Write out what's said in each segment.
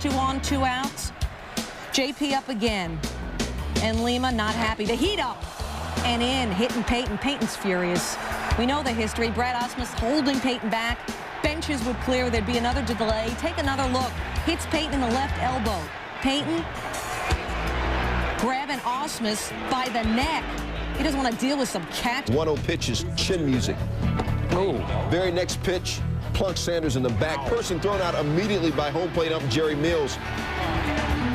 2 on, 2 outs. JP up again. And Lima not happy. The heat up and in, hitting Peyton. Peyton's furious. We know the history. Brad Ausmus holding Peyton back. Benches would clear. There'd be another delay. Take another look. Hits Peyton in the left elbow. Peyton grabbing Ausmus by the neck. He doesn't want to deal with some catch. 1-0 pitch is chin music. Oh. Very next pitch, plunk Sanders in the back. Person thrown out immediately by home plate ump Jerry Mills.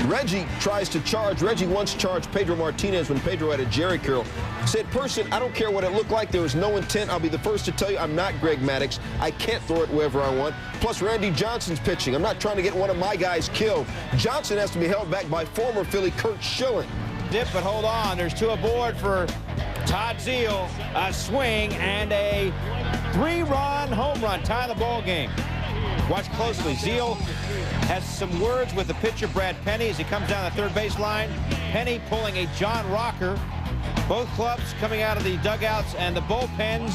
Reggie tries to charge. Reggie once charged Pedro Martinez when Pedro had a Jerry curl. Said, Person, I don't care what it looked like. There was no intent. I'll be the first to tell you I'm not Greg Maddux. I can't throw it wherever I want. Plus, Randy Johnson's pitching. I'm not trying to get one of my guys killed. Johnson has to be held back by former Philly Kurt Schilling. Dip, but hold on. There's 2 aboard for Todd Zeile. A swing and a 3-run home run. Tie the ball game. Watch closely. Zeile has some words with the pitcher, Brad Penny, as he comes down the third base line. Penny pulling a John Rocker. Both clubs coming out of the dugouts and the bullpens,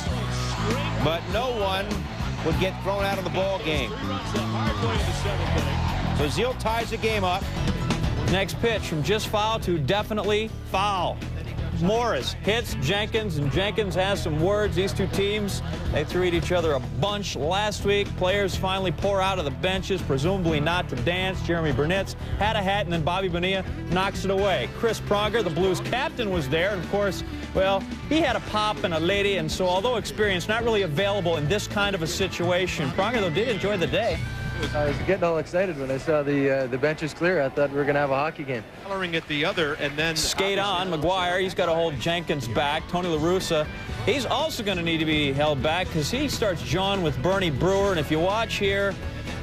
but no one would get thrown out of the ball game. So Zeile ties the game up. Next pitch from just foul to definitely foul. Morris hits Jenkins, and Jenkins has some words. These two teams, they threw at each other a bunch last week. Players finally pour out of the benches, presumably not to dance. Jeremy Burnitz had a hat, and then Bobby Bonilla knocks it away. Chris Pronger, the Blues captain, was there, and of course, well, he had a pop and a lady, and so although experience not really available in this kind of a situation, Pronger, though, did enjoy the day. I was getting all excited when I saw the benches clear. I thought we were going to have a hockey game. Coloring at the other, and then skate on. McGuire, he's got to hold Jenkins back. Tony La Russa, he's also going to need to be held back because he starts John with Bernie Brewer. And if you watch here,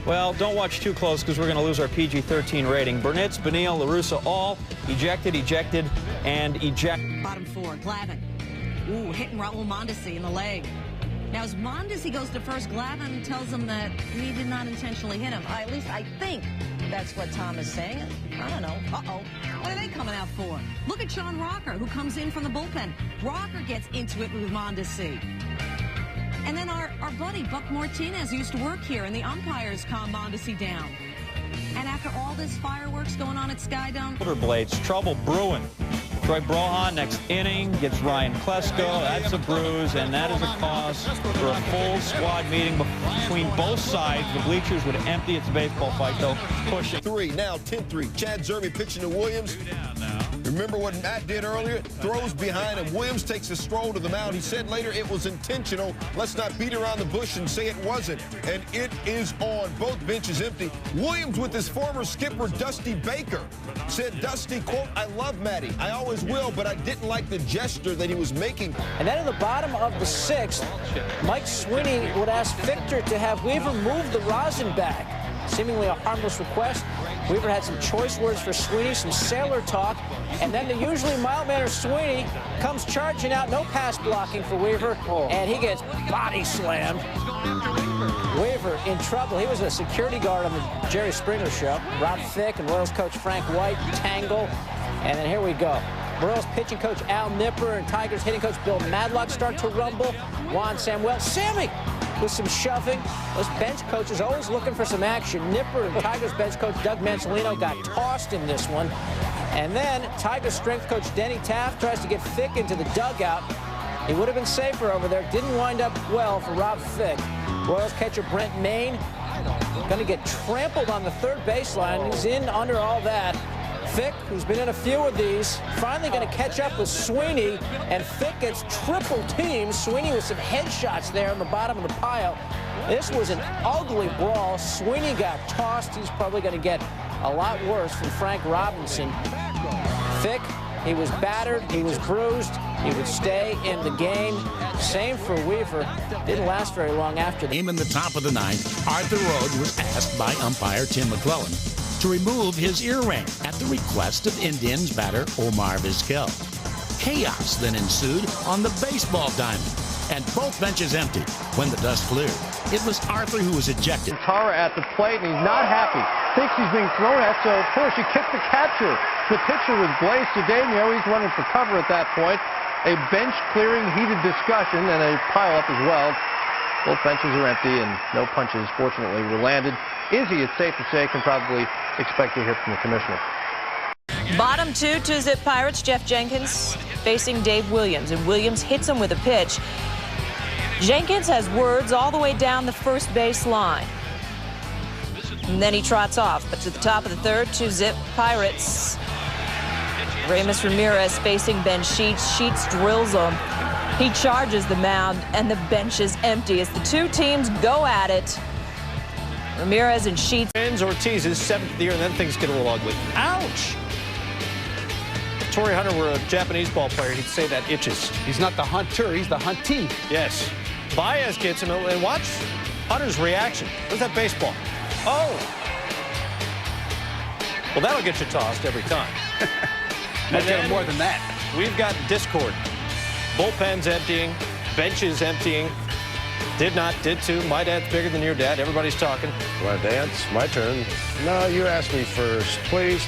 well, don't watch too close because we're going to lose our PG-13 rating. Burnitz, Benil, La Russa, all ejected, and eject. Bottom 4, Glavine. Ooh, hitting Raul Mondesi in the leg. Now, as Mondesi goes to first, Glavine tells him that he did not intentionally hit him. At least I think that's what Tom is saying. I don't know. Uh-oh. What are they coming out for? Look at Sean Rocker, who comes in from the bullpen. Rocker gets into it with Mondesi. And then our buddy, Buck Martinez, who used to work here, and the umpires calm Mondesi down. And after all this fireworks going on at Skydome... Shoulder blades, trouble brewing. Troy Brohan, next inning, gets Ryan Klesko. That's a bruise, and that is a cause for a full squad meeting between both sides. The bleachers would empty. It's a baseball fight, though. Pushing. 3, now 10-3. Chad Zerbe pitching to Williams. Remember what Matt did earlier? Throws behind him. Williams takes a stroll to the mound. He said later it was intentional. Let's not beat around the bush and say it wasn't. And it is on. Both benches empty. Williams with his former skipper, Dusty Baker, said, Dusty, quote, I love Matty. I always will, but I didn't like the gesture that he was making. And then in the bottom of the 6th, Mike Sweeney would ask Victor to have Weaver move the rosin back. Seemingly a harmless request. Weaver had some choice words for Sweeney, some sailor talk, and then the usually mild-mannered Sweeney comes charging out, no pass blocking for Weaver, and he gets body slammed. Weaver in trouble. He was a security guard on the Jerry Springer show. Rob Thicke and Royals coach Frank White tangle, and then here we go. Royals pitching coach Al Nipper and Tigers hitting coach Bill Madlock start to rumble. Juan Samuel, Sammy with some shoving. Those bench coaches always looking for some action. Nipper and Tigers bench coach Doug Mansolino got tossed in this one. And then Tigers strength coach Denny Taft tries to get Thicke into the dugout. He would have been safer over there. Didn't wind up well for Rob Thicke. Royals catcher Brent Maine going to get trampled on the third baseline. He's in under all that. Thicke, who's been in a few of these, finally going to catch up with Sweeney, and Thicke gets triple teamed. Sweeney with some headshots there on the bottom of the pile. This was an ugly brawl. Sweeney got tossed. He's probably going to get a lot worse from Frank Robinson. Thicke, he was battered, he was bruised, he would stay in the game. Same for Weaver. Didn't last very long after that. In the top of the 9th, Arthur Rhodes was asked by umpire Tim McClellan to remove his ear ring at the request of Indians batter Omar Vizquel. Chaos then ensued on the baseball diamond, and both benches emptied when the dust cleared. It was Arthur who was ejected. Tara at the plate, and he's not happy. Thinks he's being thrown at, so of course he kicked the catcher. The pitcher was Blaise Cedeno. He's running for cover at that point. A bench-clearing heated discussion and a pile-up as well. Both benches are empty, and no punches, fortunately, were landed. Izzy, it's safe to say, can probably expect a hit from the commissioner. Bottom 2-zip Pirates. Jeff Jenkins facing Dave Williams, and Williams hits him with a pitch. Jenkins has words all the way down the first base line. And then he trots off. But to the top of the third, 2-zip Pirates. Ramos Ramirez facing Ben Sheets. Sheets drills him. He charges the mound, and the bench is empty as the two teams go at it. Ramirez and Sheets. Ortiz's 7th year, and then things get a little ugly. Ouch! If Torrey Hunter were a Japanese ball player, he'd say that itches. He's not the hunter, he's the huntee. Yes. Baez gets him, and watch Hunter's reaction. Where's that baseball? Oh! Well, that'll get you tossed every time. We'll get him more than that. We've got discord. Bullpen's emptying, benches emptying. Did not, did to. My dad's bigger than your dad. Everybody's talking. Want to dance? My turn. No, you asked me first. Please.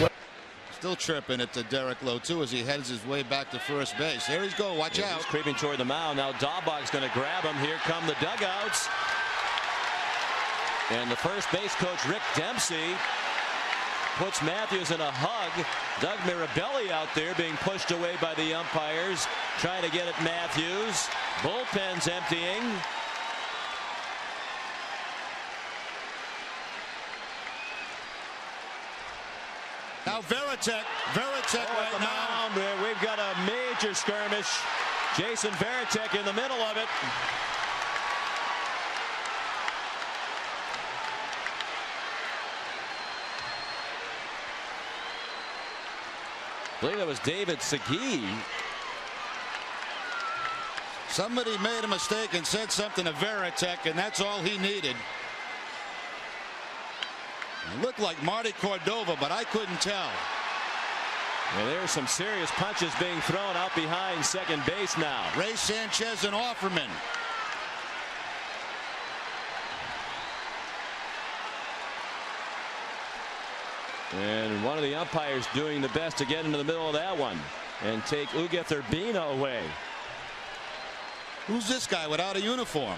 Still tripping it to Derek Lowe, too, as he heads his way back to first base. There he's going. Watch out. He's creeping toward the mound. Now Dahlbach's going to grab him. Here come the dugouts. And the first base coach, Rick Dempsey, puts Matthews in a hug. Doug Mirabelli out there being pushed away by the umpires, trying to get at Matthews. Bullpen's emptying. Now Veritek right now. We've got a major skirmish. Jason Veritek in the middle of it. I believe that was David Segui. Somebody made a mistake and said something to Veritek, and that's all he needed. It looked like Marty Cordova, but I couldn't tell. Well, there's some serious punches being thrown out behind second base now. Ray Sanchez and Offerman. And one of the umpires doing the best to get into the middle of that one and take Ugueth Urbina away. Who's this guy without a uniform?